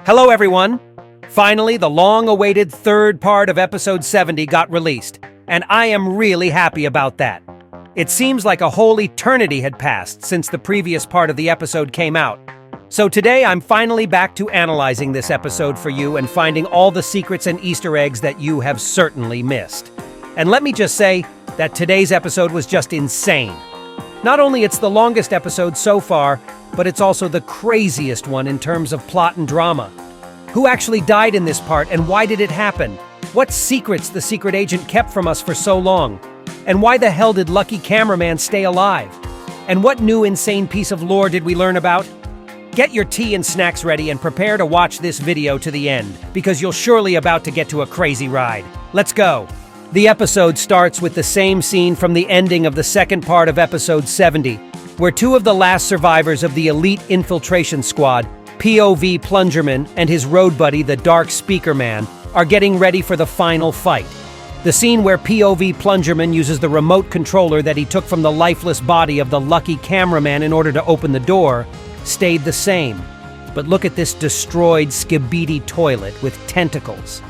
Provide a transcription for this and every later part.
Hello, everyone! Finally, the long-awaited third part of episode 70 got released, and I am really happy about that. It seems like a whole eternity had passed since the previous part of the episode came out. So today, I'm finally back to analyzing this episode for you and finding all the secrets and Easter eggs that you have certainly missed. And let me just say that today's episode was just insane. Not only it's the longest episode so far, but it's also the craziest one in terms of plot and drama. Who actually died in this part, and why did it happen? What secrets the secret agent kept from us for so long? And why the hell did Lucky Cameraman stay alive? And what new insane piece of lore did we learn about? Get your tea and snacks ready and prepare to watch this video to the end, because you're surely about to get to a crazy ride. Let's go! The episode starts with the same scene from the ending of the second part of episode 70, where two of the last survivors of the elite infiltration squad, POV Plungerman and his road buddy, the Dark Speakerman, are getting ready for the final fight. The scene where POV Plungerman uses the remote controller that he took from the lifeless body of the Lucky Cameraman in order to open the door stayed the same. But look at this destroyed Skibidi toilet with tentacles.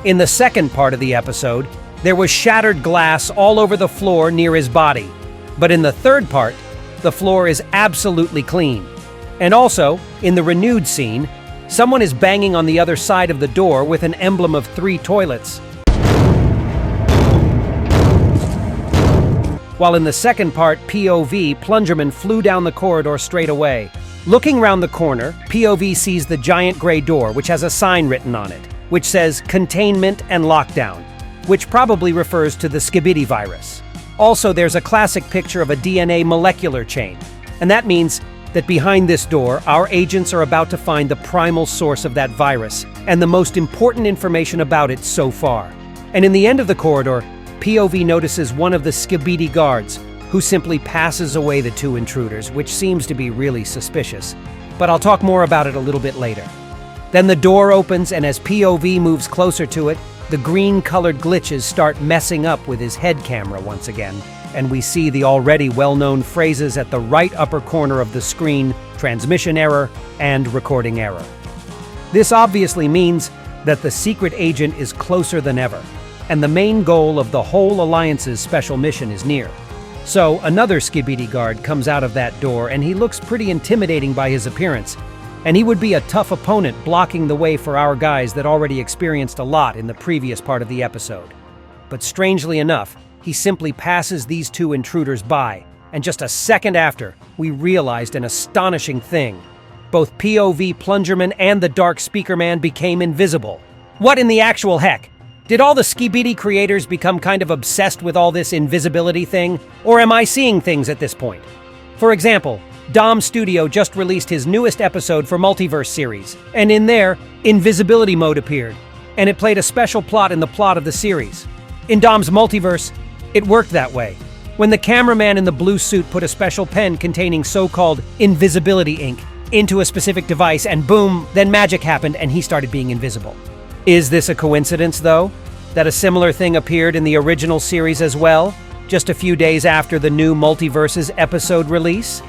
In the second part of the episode, there was shattered glass all over the floor near his body. But in the third part, the floor is absolutely clean. And also, in the renewed scene, someone is banging on the other side of the door with an emblem of 3 toilets. While in the second part, POV Plungerman flew down the corridor straight away. Looking round the corner, POV sees the giant gray door, which has a sign written on it, which says Containment and Lockdown, which probably refers to the Skibidi virus. Also, there's a classic picture of a DNA molecular chain, and that means that behind this door, our agents are about to find the primal source of that virus, and the most important information about it so far. And in the end of the corridor, POV notices one of the Skibidi guards, who simply passes away the 2 intruders, which seems to be really suspicious. But I'll talk more about it a little bit later. Then the door opens, and as POV moves closer to it, the green-colored glitches start messing up with his head camera once again, and we see the already well-known phrases at the right upper corner of the screen: transmission error and recording error. This obviously means that the secret agent is closer than ever, and the main goal of the whole Alliance's special mission is near. So another Skibidi guard comes out of that door, and he looks pretty intimidating by his appearance. And he would be a tough opponent, blocking the way for our guys that already experienced a lot in the previous part of the episode. But strangely enough, he simply passes these 2 intruders by, and just a second after, we realized an astonishing thing. Both POV Plungerman and the Dark Speakerman became invisible. What in the actual heck? Did all the Skibidi creators become kind of obsessed with all this invisibility thing? Or am I seeing things at this point? For example, Dom Studio just released his newest episode for Multiverse series, and in there, invisibility mode appeared, and it played a special plot in the plot of the series. In Dom's multiverse, it worked that way. When the cameraman in the blue suit put a special pen containing so-called invisibility ink into a specific device, and boom, then magic happened and he started being invisible. Is this a coincidence, though, that a similar thing appeared in the original series as well, just a few days after the new Multiverse's episode release?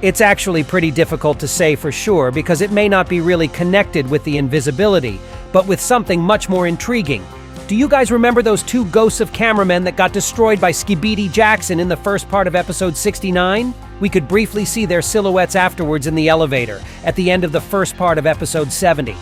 It's actually pretty difficult to say for sure, because it may not be really connected with the invisibility, but with something much more intriguing. Do you guys remember those 2 ghosts of cameramen that got destroyed by Skibidi Jackson in the first part of episode 69? We could briefly see their silhouettes afterwards in the elevator, at the end of the first part of episode 70.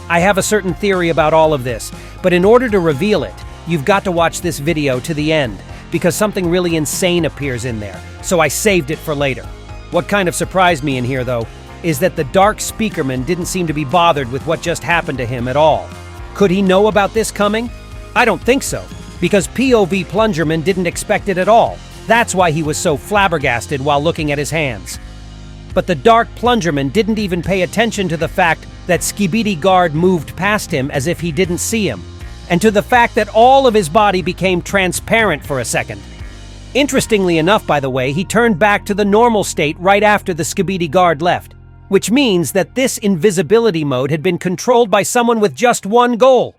I have a certain theory about all of this, but in order to reveal it, you've got to watch this video to the end, because something really insane appears in there, so I saved it for later. What kind of surprised me in here, though, is that the Dark Speakerman didn't seem to be bothered with what just happened to him at all. Could he know about this coming? I don't think so, because POV Plungerman didn't expect it at all. That's why he was so flabbergasted while looking at his hands. But the Dark Plungerman didn't even pay attention to the fact that Skibidi guard moved past him as if he didn't see him, and to the fact that all of his body became transparent for a second. Interestingly enough, by the way, he turned back to the normal state right after the Skibidi guard left, which means that this invisibility mode had been controlled by someone with just one goal: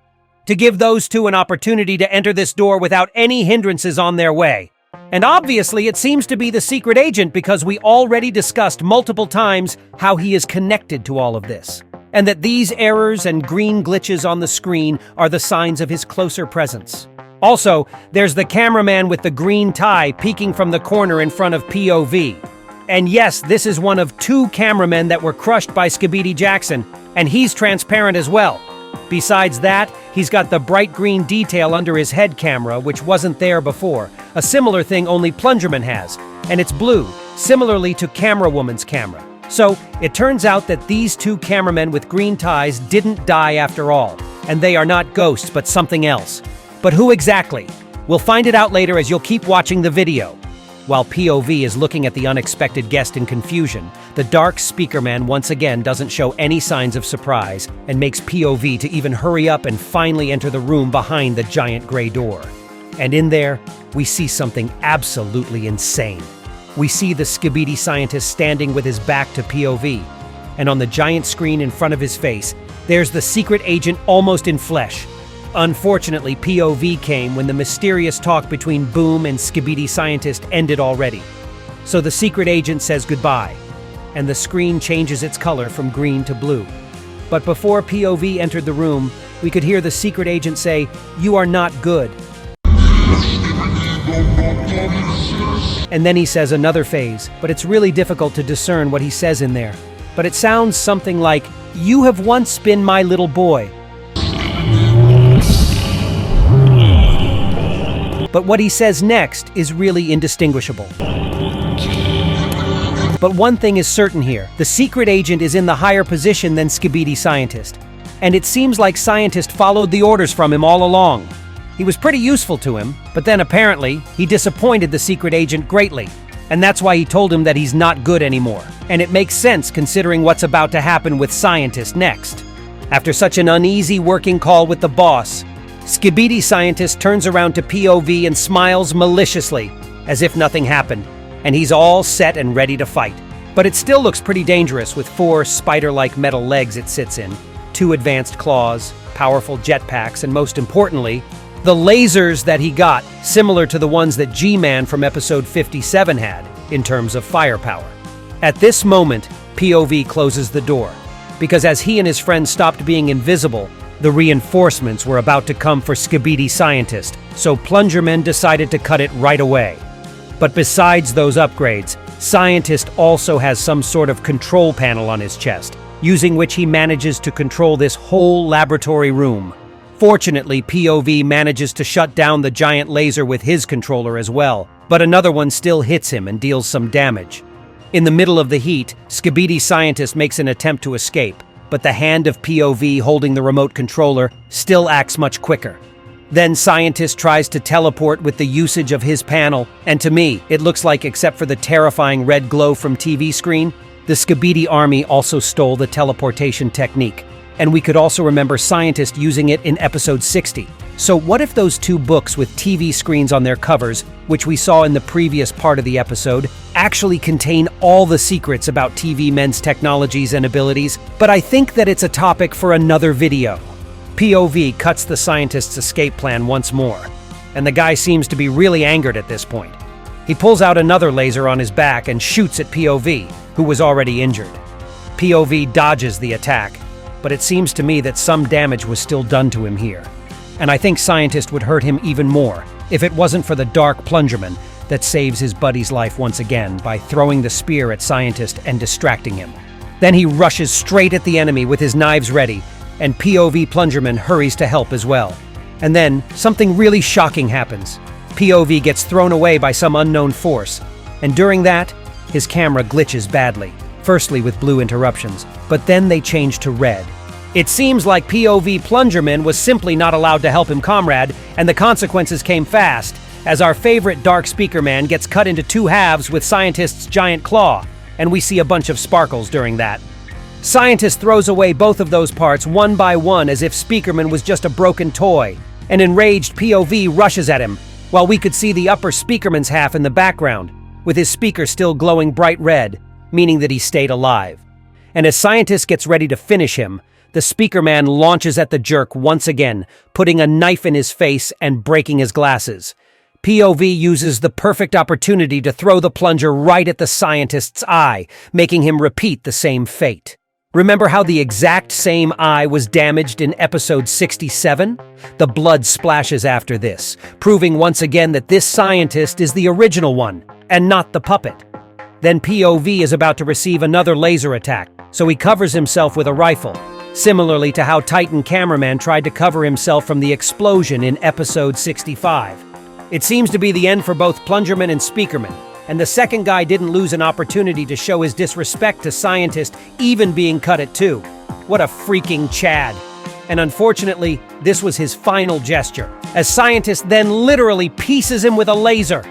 to give those 2 an opportunity to enter this door without any hindrances on their way. And obviously it seems to be the secret agent, because we already discussed multiple times how he is connected to all of this. and that these errors and green glitches on the screen are the signs of his closer presence. Also, there's the cameraman with the green tie peeking from the corner in front of POV. And yes, this is one of 2 cameramen that were crushed by Skibidi Jackson, and he's transparent as well. Besides that, he's got the bright green detail under his head camera, which wasn't there before. A similar thing only Plungerman has, and it's blue, similarly to Camera Woman's camera. So, it turns out that these 2 cameramen with green ties didn't die after all, and they are not ghosts but something else. But who exactly? We'll find it out later as you'll keep watching the video. While POV is looking at the unexpected guest in confusion, the Dark Speakerman once again doesn't show any signs of surprise and makes POV to even hurry up and finally enter the room behind the giant gray door. And in there, we see something absolutely insane. We see the Skibidi scientist standing with his back to POV, and on the giant screen in front of his face, there's the secret agent almost in flesh. Unfortunately, POV came when the mysterious talk between Boom and Skibidi Scientist ended already. So the secret agent says goodbye, and the screen changes its color from green to blue. But before POV entered the room, we could hear the secret agent say, "You are not good." And then he says another phase, but it's really difficult to discern what he says in there. But it sounds something like, "You have once been my little boy." But what he says next is really indistinguishable. But one thing is certain here. The secret agent is in the higher position than Skibidi Scientist. And it seems like Scientist followed the orders from him all along. He was pretty useful to him, but then apparently, he disappointed the secret agent greatly. And that's why he told him that he's not good anymore. And it makes sense considering what's about to happen with Scientist next. After such an uneasy working call with the boss, Skibidi Scientist turns around to POV and smiles maliciously, as if nothing happened, and he's all set and ready to fight. But it still looks pretty dangerous with 4 spider-like metal legs it sits in, 2 advanced claws, powerful jetpacks, and most importantly, the lasers that he got, similar to the ones that G-Man from episode 57 had, in terms of firepower. At this moment, POV closes the door, because as he and his friends stopped being invisible, the reinforcements were about to come for Skibidi Scientist, so Plungerman decided to cut it right away. But besides those upgrades, Scientist also has some sort of control panel on his chest, using which he manages to control this whole laboratory room. Fortunately, POV manages to shut down the giant laser with his controller as well, but another one still hits him and deals some damage. In the middle of the heat, Skibidi Scientist makes an attempt to escape, but the hand of POV holding the remote controller still acts much quicker. Then Scientist tries to teleport with the usage of his panel, and to me, it looks like except for the terrifying red glow from TV screen, the Skibidi army also stole the teleportation technique. And we could also remember Scientist using it in episode 60. So what if those 2 books with TV screens on their covers, which we saw in the previous part of the episode, actually contain all the secrets about TV men's technologies and abilities? But I think that it's a topic for another video. POV cuts the Scientist's escape plan once more, and the guy seems to be really angered at this point. He pulls out another laser on his back and shoots at POV, who was already injured. POV dodges the attack, but it seems to me that some damage was still done to him here. And I think Scientist would hurt him even more if it wasn't for the Dark Plungerman that saves his buddy's life once again by throwing the spear at Scientist and distracting him. Then he rushes straight at the enemy with his knives ready, and POV Plungerman hurries to help as well. And then, something really shocking happens. POV gets thrown away by some unknown force, and during that, his camera glitches badly. Firstly with blue interruptions, but then they change to red. It seems like POV Plungerman was simply not allowed to help him comrade, and the consequences came fast, as our favorite Dark Speakerman gets cut into 2 halves with Scientist's giant claw, and we see a bunch of sparkles during that. Scientist throws away both of those parts one by one as if Speakerman was just a broken toy, and enraged POV rushes at him, while we could see the upper Speakerman's half in the background, with his speaker still glowing bright red, meaning that he stayed alive. And as Scientist gets ready to finish him, the Speakerman launches at the jerk once again, putting a knife in his face and breaking his glasses. POV uses the perfect opportunity to throw the plunger right at the Scientist's eye, making him repeat the same fate. Remember how the exact same eye was damaged in episode 67? The blood splashes after this, proving once again that this scientist is the original one, and not the puppet. Then POV is about to receive another laser attack, so he covers himself with a rifle, similarly to how Titan Cameraman tried to cover himself from the explosion in episode 65. It seems to be the end for both Plungerman and Speakerman, and the second guy didn't lose an opportunity to show his disrespect to Scientist, even being cut at 2. What a freaking Chad. And unfortunately, this was his final gesture, as Scientist then literally pieces him with a laser.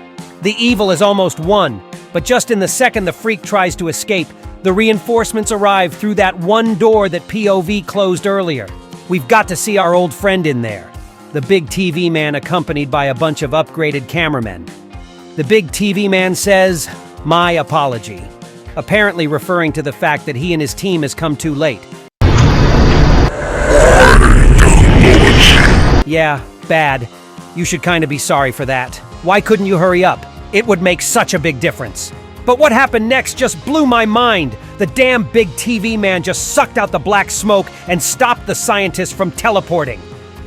The evil is almost won, but just in the second the freak tries to escape, the reinforcements arrive through that one door that POV closed earlier. We've got to see our old friend in there, the big TV man accompanied by a bunch of upgraded cameramen. The big TV man says, "My apology," apparently referring to the fact that he and his team has come too late. Yeah, bad. You should kind of be sorry for that. Why couldn't you hurry up? It would make such a big difference. But what happened next just blew my mind. The damn big TV man just sucked out the black smoke and stopped the scientist from teleporting.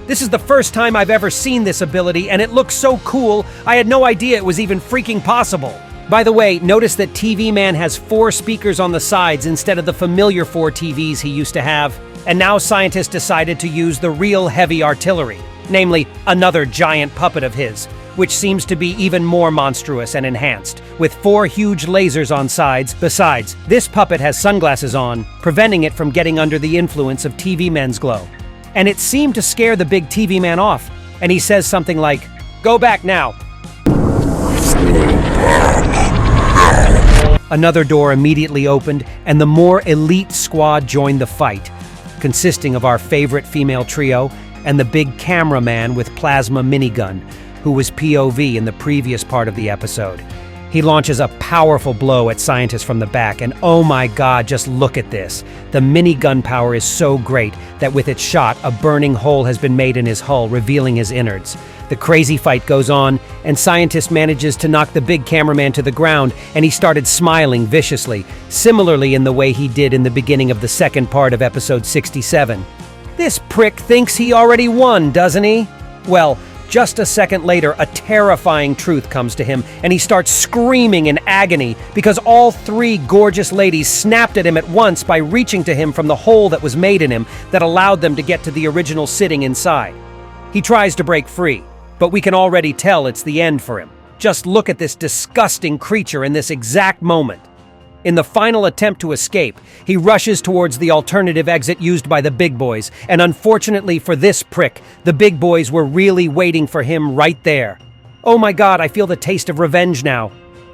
This is the first time I've ever seen this ability, and it looks so cool, I had no idea it was even freaking possible. By the way, notice that TV Man has 4 speakers on the sides instead of the familiar 4 TVs he used to have. And now scientists decided to use the real heavy artillery, namely another giant puppet of his, which seems to be even more monstrous and enhanced, with 4 huge lasers on sides. Besides, this puppet has sunglasses on, preventing it from getting under the influence of TV Man's glow. And it seemed to scare the big TV man off, and he says something like, "Go back now." Another door immediately opened, and the more elite squad joined the fight, consisting of our favorite female trio and the big cameraman with plasma minigun, who was POV in the previous part of the episode. He launches a powerful blow at Scientist from the back, and oh my god, just look at this. The minigun power is so great that with its shot, a burning hole has been made in his hull, revealing his innards. The crazy fight goes on, and Scientist manages to knock the big cameraman to the ground, and he started smiling viciously, similarly in the way he did in the beginning of the second part of episode 67. This prick thinks he already won, doesn't he? Well, just a second later, a terrifying truth comes to him, and he starts screaming in agony because all 3 gorgeous ladies snapped at him at once by reaching to him from the hole that was made in him that allowed them to get to the original sitting inside. He tries to break free, but we can already tell it's the end for him. Just look at this disgusting creature in this exact moment. In the final attempt to escape, he rushes towards the alternative exit used by the big boys, and unfortunately for this prick, the big boys were really waiting for him right there. Oh my god, I feel the taste of revenge now.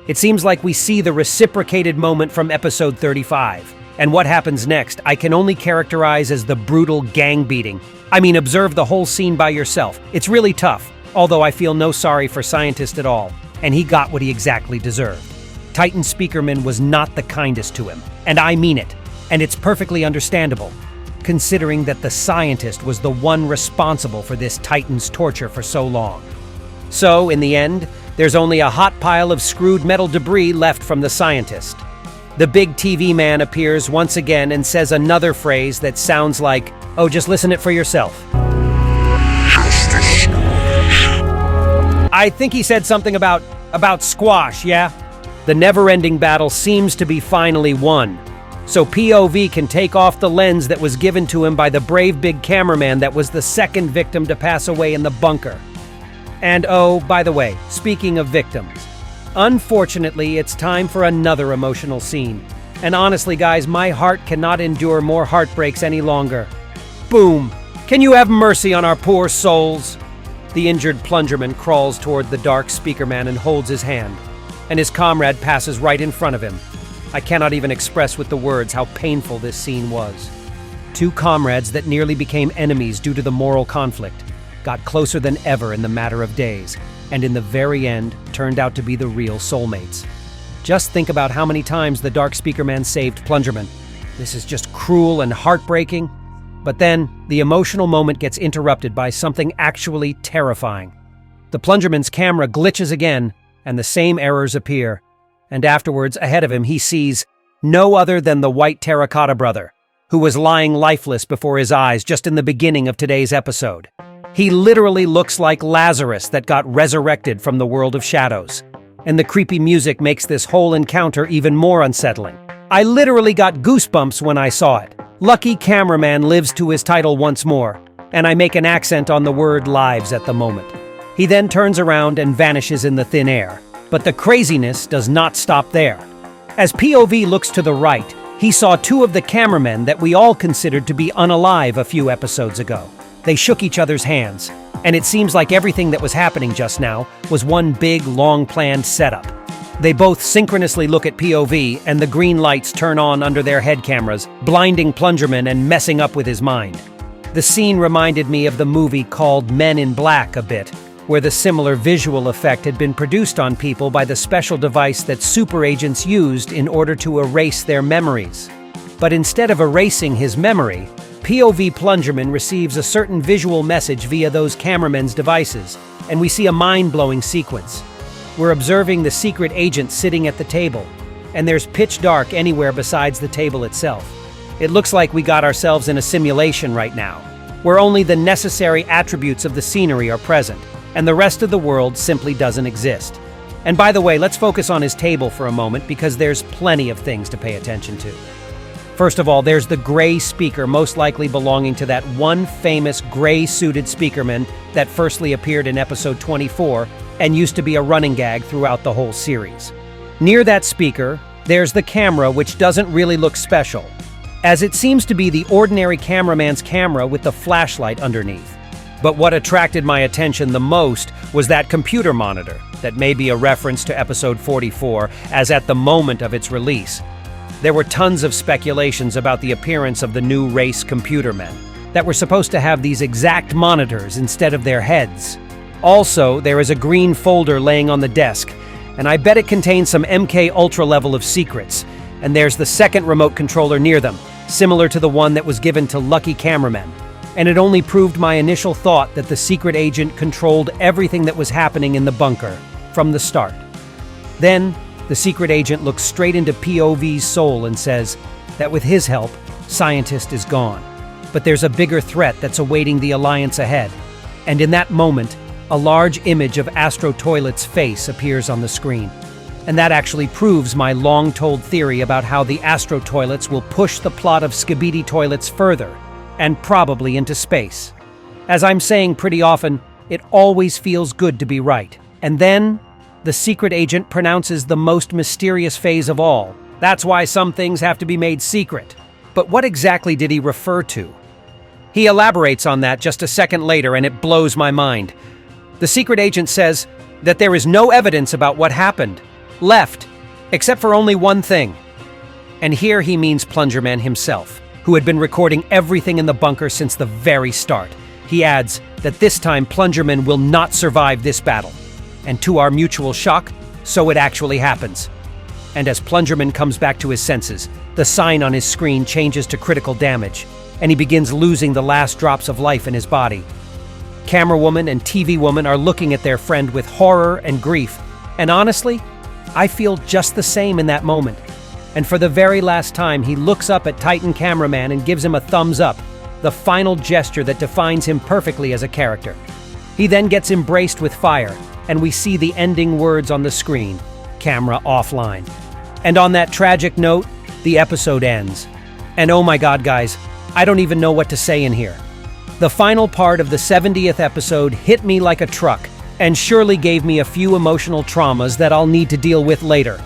It seems like we see the reciprocated moment from episode 35. And what happens next, I can only characterize as the brutal gang beating. I mean, observe the whole scene by yourself. It's really tough, although I feel no sorry for Scientist at all, and he got what he exactly deserved. Titan Speakerman was not the kindest to him, and I mean it, and it's perfectly understandable, considering that the Scientist was the one responsible for this Titan's torture for so long. So, in the end, there's only a hot pile of screwed metal debris left from the Scientist. The big TV man appears once again and says another phrase that sounds like, oh, just listen it for yourself. I think he said something about squash, yeah? The never-ending battle seems to be finally won, so POV can take off the lens that was given to him by the brave big cameraman that was the second victim to pass away in the bunker. And oh, by the way, speaking of victims, unfortunately, it's time for another emotional scene. And honestly, guys, my heart cannot endure more heartbreaks any longer. Boom! Can you have mercy on our poor souls? The injured Plungerman crawls toward the Dark Speakerman and holds his hand, and his comrade passes right in front of him. I cannot even express with the words how painful this scene was. 2 comrades that nearly became enemies due to the moral conflict got closer than ever in the matter of days, and in the very end turned out to be the real soulmates. Just think about how many times the Dark Speakerman saved Plungerman. This is just cruel and heartbreaking. But then, the emotional moment gets interrupted by something actually terrifying. The Plungerman's camera glitches again, and the same errors appear. And afterwards, ahead of him, he sees no other than the white terracotta brother. who was lying lifeless before his eyes just in the beginning of today's episode. He literally looks like Lazarus that got resurrected from the world of shadows. And the creepy music makes this whole encounter even more unsettling. I literally got goosebumps when I saw it. Lucky Cameraman lives to his title once more, and I make an accent on the word lives at the moment. He then turns around and vanishes in the thin air. But the craziness does not stop there. As POV looks to the right, he saw two of the cameramen that we all considered to be unalive a few episodes ago. They shook each other's hands, and it seems like everything that was happening just now was one big, long-planned setup. They both synchronously look at POV, and the green lights turn on under their head cameras, blinding Plungerman and messing up with his mind. The scene reminded me of the movie called Men in Black a bit, where the similar visual effect had been produced on people by the special device that super agents used in order to erase their memories. But instead of erasing his memory, POV Plungerman receives a certain visual message via those cameramen's devices, and we see a mind-blowing sequence. We're observing the secret agent sitting at the table, and there's pitch dark anywhere besides the table itself. It looks like we got ourselves in a simulation right now, where only the necessary attributes of the scenery are present, and the rest of the world simply doesn't exist. And by the way, let's focus on his table for a moment because there's plenty of things to pay attention to. First of all, there's the gray speaker, most likely belonging to that one famous gray-suited speakerman that firstly appeared in episode 24 and used to be a running gag throughout the whole series. Near that speaker, there's the camera, which doesn't really look special, as it seems to be the ordinary cameraman's camera with the flashlight underneath. But what attracted my attention the most was that computer monitor, that may be a reference to episode 44, as at the moment of its release. There were tons of speculations about the appearance of the new race computer men, that were supposed to have these exact monitors instead of their heads. Also, there is a green folder laying on the desk, and I bet it contains some MK Ultra level of secrets, and there's the second remote controller near them, similar to the one that was given to Lucky Cameraman. And it only proved my initial thought that the secret agent controlled everything that was happening in the bunker from the start. Then, the secret agent looks straight into POV's soul and says that with his help, Scientist is gone. But there's a bigger threat that's awaiting the Alliance ahead. And in that moment, a large image of ISOTOILET's face appears on the screen. And that actually proves my long-told theory about how the ISOTOILETs will push the plot of Skibidi toilets further, and probably into space. As I'm saying pretty often, it always feels good to be right. And then, the secret agent pronounces the most mysterious phase of all. That's why some things have to be made secret. But what exactly did he refer to? He elaborates on that just a second later, and it blows my mind. The secret agent says that there is no evidence about what happened, left, except for only one thing. And here he means Plungerman himself, who had been recording everything in the bunker since the very start. He adds that this time Plungerman will not survive this battle. And to our mutual shock, so it actually happens. And as Plungerman comes back to his senses, the sign on his screen changes to critical damage, and he begins losing the last drops of life in his body. Camera woman and TV woman are looking at their friend with horror and grief, and honestly, I feel just the same in that moment. And for the very last time, he looks up at Titan Cameraman and gives him a thumbs up, the final gesture that defines him perfectly as a character. He then gets embraced with fire, and we see the ending words on the screen, camera offline. And on that tragic note, the episode ends. And oh my God, guys, I don't even know what to say in here. The final part of the 70th episode hit me like a truck, and surely gave me a few emotional traumas that I'll need to deal with later.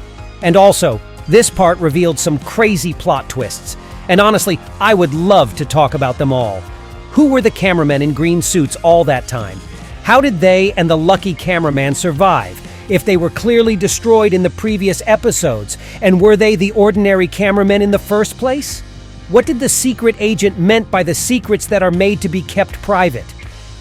And also, this part revealed some crazy plot twists, and honestly, I would love to talk about them all. Who were the cameramen in green suits all that time? How did they and the Lucky Cameraman survive, if they were clearly destroyed in the previous episodes, and were they the ordinary cameramen in the first place? What did the secret agent meant by the secrets that are made to be kept private?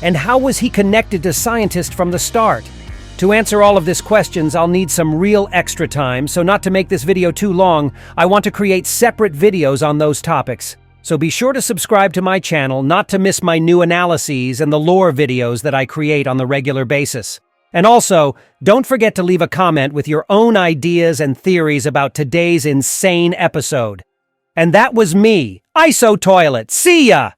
And how was he connected to Scientist from the start? To answer all of these questions, I'll need some real extra time, so not to make this video too long, I want to create separate videos on those topics. So be sure to subscribe to my channel not to miss my new analyses and the lore videos that I create on the regular basis. And also, don't forget to leave a comment with your own ideas and theories about today's insane episode. And that was me, ISOTOILET. See ya!